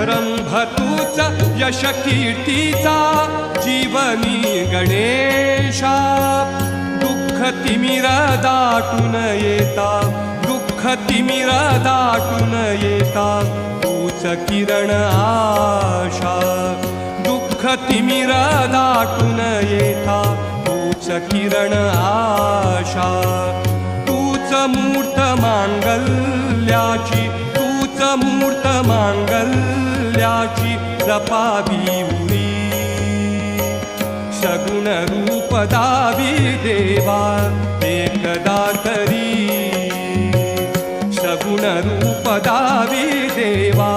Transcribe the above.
रंभतूच यश कीर्तीचा जीवनी गणेशा दुःख तिमिर दाटून येता दुःख तिमिर दाटून येता तूच किरण आशा दुःख तिमिर दाटून येता तूच किरण आशा तूच मूर्त मांगल्याची तूच मूर्त मांगल्याची जपावी उरी सगुण रूप दावी देवा एकदा तरी सगुण रूप दावी देवा